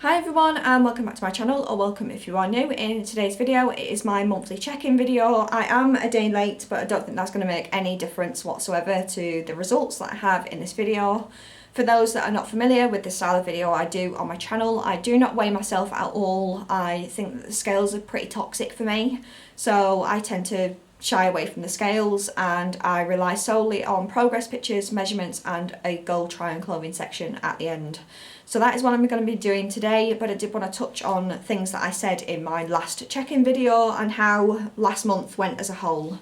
Hi everyone and welcome back to my channel, or welcome if you are new. In today's video it is my monthly check-in video. I am a day late, but I don't think that's going to make any difference whatsoever to the results that I have in this video. For those that are not familiar with the style of video I do on my channel, I do not weigh myself at all. I think that the scales are pretty toxic for me, so I tend to shy away from the scales and I rely solely on progress pictures, measurements and a goal try on clothing section at the end. So that is what I'm going to be doing today, but I did want to touch on things that I said in my last check-in video and how last month went as a whole.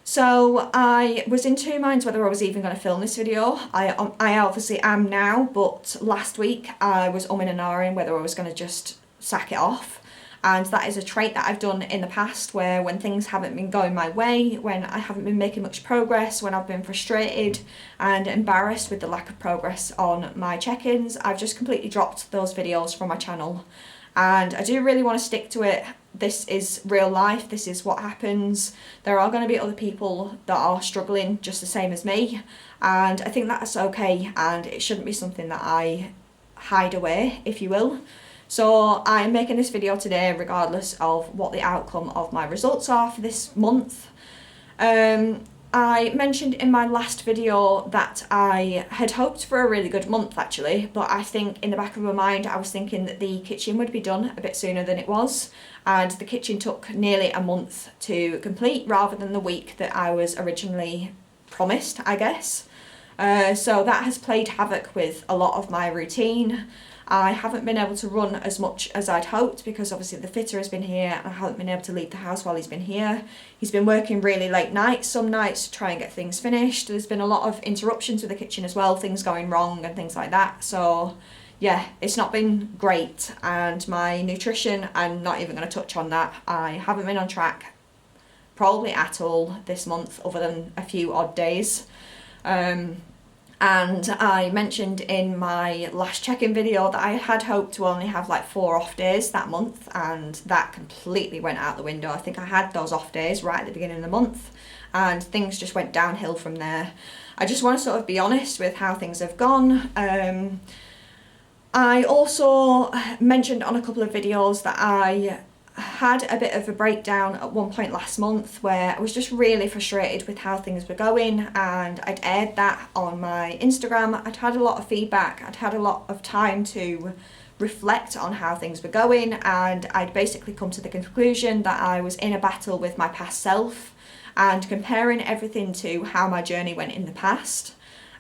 So I was in two minds whether I was even going to film this video. I obviously am now, but last week I was umming and ahhing whether I was going to just sack it off. And that is a trait that I've done in the past, where when things haven't been going my way, when I haven't been making much progress, when I've been frustrated and embarrassed with the lack of progress on my check-ins, I've just completely dropped those videos from my channel. And I do really want to stick to it. This is real life, this is what happens. There are going to be other people that are struggling just the same as me, and I think that's okay, and it shouldn't be something that I hide away, if you will. So I'm making this video today regardless of what the outcome of my results are for this month. I mentioned in my last video that I had hoped for a really good month actually, but I think in the back of my mind I was thinking that the kitchen would be done a bit sooner than it was, and the kitchen took nearly a month to complete rather than the week that I was originally promised, I guess. So that has played havoc with a lot of my routine. I haven't been able to run as much as I'd hoped because obviously the fitter has been here and I haven't been able to leave the house while he's been here. He's been working really late nights some nights to try and get things finished. There's been a lot of interruptions with the kitchen as well, things going wrong and things like that. So yeah, it's not been great, and my nutrition, I'm not even going to touch on that. I haven't been on track probably at all this month other than a few odd days. And I mentioned in my last check-in video that I had hoped to only have like 4 off days that month, and that completely went out the window. I think I had those off days right at the beginning of the month and things just went downhill from there. I just want to sort of be honest with how things have gone. I also mentioned on a couple of videos that I had a bit of a breakdown at one point last month where I was just really frustrated with how things were going, and I'd aired that on my Instagram. I'd had a lot of feedback, I'd had a lot of time to reflect on how things were going, and I'd basically come to the conclusion that I was in a battle with my past self and comparing everything to how my journey went in the past,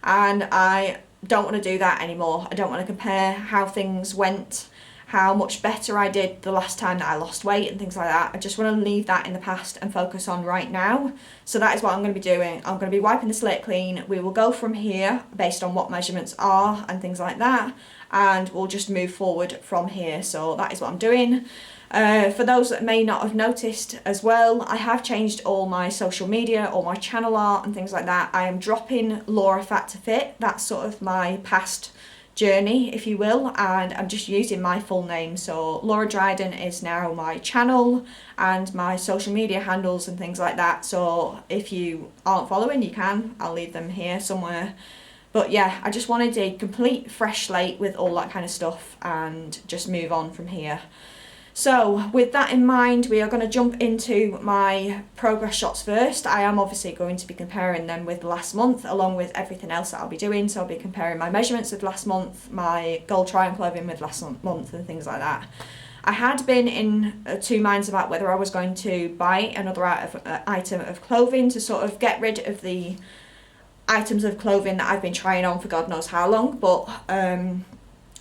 and I don't want to do that anymore. I don't want to compare how things went, how much better I did the last time that I lost weight and things like that. I just want to leave that in the past and focus on right now. So that is what I'm going to be doing. I'm going to be wiping the slate clean. We will go from here based on what measurements are and things like that, and we'll just move forward from here. So that is what I'm doing. For those that may not have noticed as well, I have changed all my social media, all my channel art and things like that. I am dropping Laura Fat to Fit. That's sort of my past journey, if you will, and I'm just using my full name. So Laura Dryden is now my channel and my social media handles and things like that. So if you aren't following, you can. I'll leave them here somewhere. But yeah, I just wanted a complete fresh slate with all that kind of stuff and just move on from here. So with that in mind, we are going to jump into my progress shots first. I am obviously going to be comparing them with last month along with everything else that I'll be doing. So I'll be comparing my measurements with last month, my goal try on clothing with last month and things like that. I had been in two minds about whether I was going to buy another item of clothing to sort of get rid of the items of clothing that I've been trying on for God knows how long, but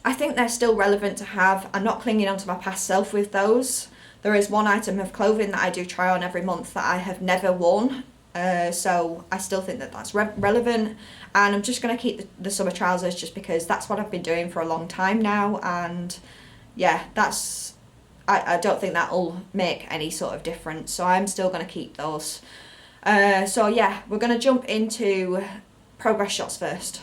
I think they're still relevant to have. I'm not clinging on to my past self with those. There is one item of clothing that I do try on every month that I have never worn, so I still think that that's relevant, and I'm just going to keep the summer trousers just because that's what I've been doing for a long time now, and yeah, I don't think that'll make any sort of difference, so I'm still going to keep those. So yeah, we're going to jump into progress shots first.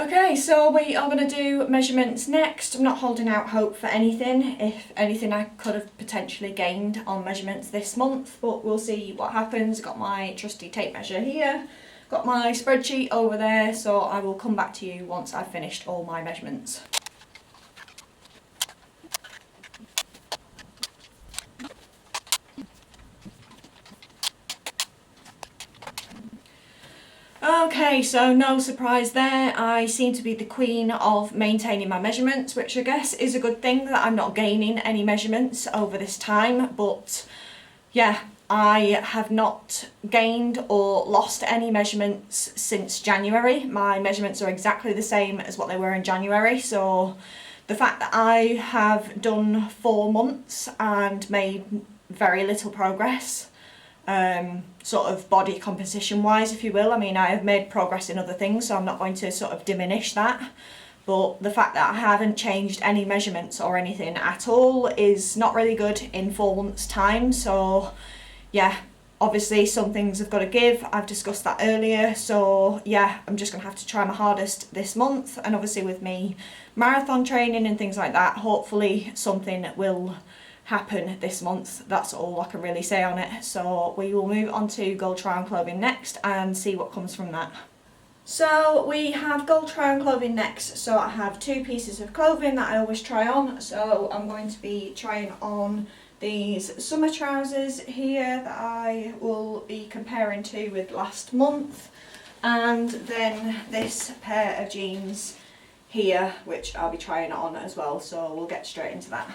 Okay, so we are going to do measurements next. I'm not holding out hope for anything. If anything, I could have potentially gained on measurements this month, but we'll see what happens. Got my trusty tape measure here, got my spreadsheet over there, so I will come back to you once I've finished all my measurements. Okay, so no surprise there. I seem to be the queen of maintaining my measurements, which I guess is a good thing that I'm not gaining any measurements over this time, but yeah, I have not gained or lost any measurements since January. My measurements are exactly the same as what they were in January, so the fact that I have done 4 months and made very little progress, sort of body composition wise, if you will. I mean, I have made progress in other things, so I'm not going to sort of diminish that, but the fact that I haven't changed any measurements or anything at all is not really good in 4 months time. So yeah, obviously some things have got to give. I've discussed that earlier, so yeah, I'm just gonna have to try my hardest this month, and obviously with me marathon training and things like that, hopefully something will happen this month. That's all I can really say on it. So we will move on to gold try-on clothing next and see what comes from that. So we have gold try-on clothing next. So I have 2 pieces of clothing that I always try on. So I'm going to be trying on these summer trousers here that I will be comparing to with last month, and then this pair of jeans here which I'll be trying on as well, so we'll get straight into that.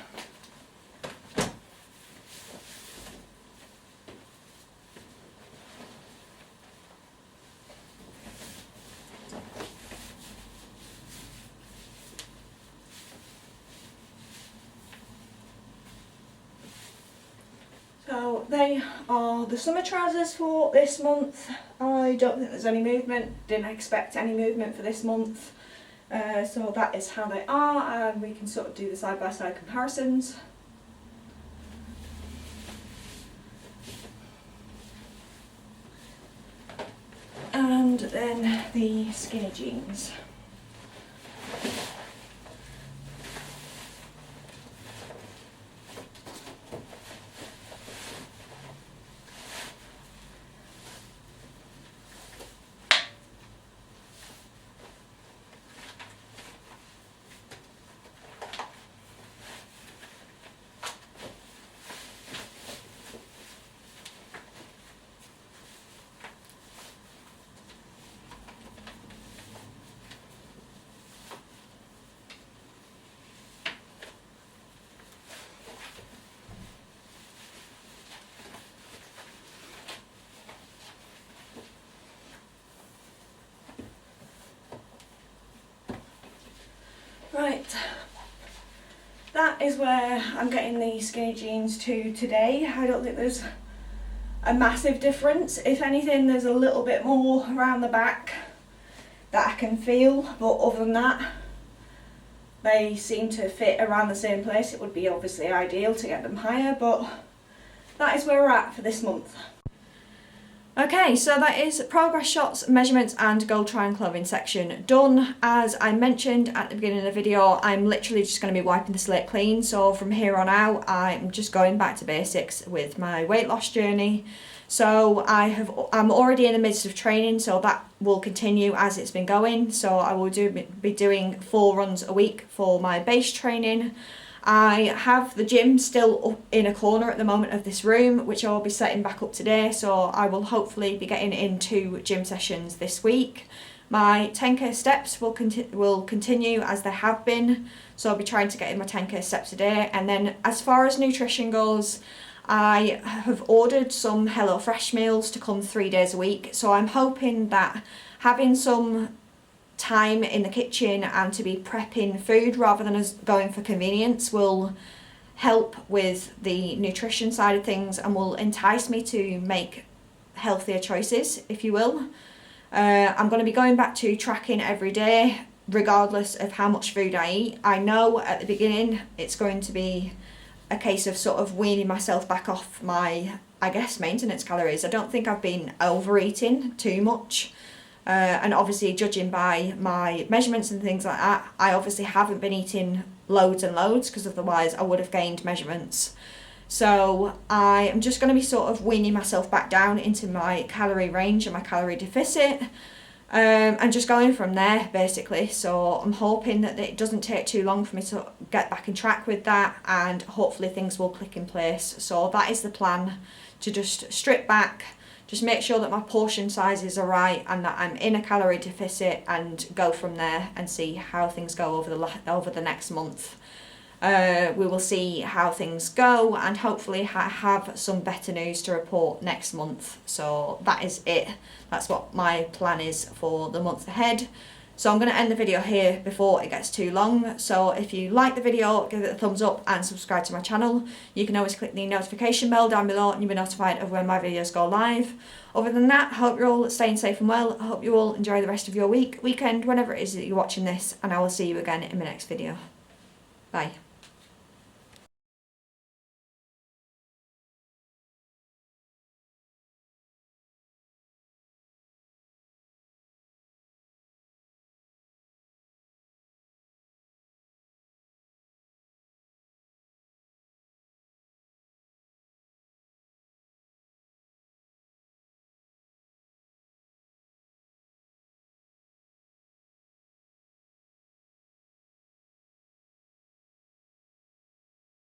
So they are the summer trousers for this month. I don't think there's any movement, didn't expect any movement for this month. So that is how they are, and we can sort of do the side by side comparisons. And then the skinny jeans. Right, that is where I'm getting the skinny jeans to today. I don't think there's a massive difference. If anything, there's a little bit more around the back that I can feel, but other than that, they seem to fit around the same place. It would be obviously ideal to get them higher, but that is where we're at for this month. Okay, so that is progress shots, measurements and gold try-on clothing section done. As I mentioned at the beginning of the video, I'm literally just going to be wiping the slate clean. So from here on out, I'm just going back to basics with my weight loss journey. So I'm already in the midst of training, so that will continue as it's been going. So I will be doing 4 runs a week for my base training. I have the gym still up in a corner at the moment of this room, which I will be setting back up today, so I will hopefully be getting in 2 gym sessions this week. My 10k steps will continue as they have been, so I'll be trying to get in my 10k steps a day. And then as far as nutrition goes, I have ordered some HelloFresh meals to come 3 days a week, so I'm hoping that having some time in the kitchen and to be prepping food rather than as going for convenience will help with the nutrition side of things and will entice me to make healthier choices, if you will. I'm going to be going back to tracking every day regardless of how much food I eat. I know at the beginning it's going to be a case of sort of weaning myself back off my, I guess, maintenance calories. I don't think I've been overeating too much And obviously judging by my measurements and things like that, I obviously haven't been eating loads and loads, because otherwise I would have gained measurements. So I am just going to be sort of weaning myself back down into my calorie range and my calorie deficit, and just going from there basically. So I'm hoping that it doesn't take too long for me to get back on track with that, and hopefully things will click in place. So that is the plan, to just strip back, just make sure that my portion sizes are right and that I'm in a calorie deficit, and go from there and see how things go over the next month. We will see how things go, and hopefully have some better news to report next month. So that is it. That's what my plan is for the month ahead. So I'm going to end the video here before it gets too long. So if you like the video, give it a thumbs up and subscribe to my channel. You can always click the notification bell down below and you'll be notified of when my videos go live. Other than that, I hope you're all staying safe and well. I hope you all enjoy the rest of your weekend, whenever it is that you're watching this, and I will see you again in my next video. Bye.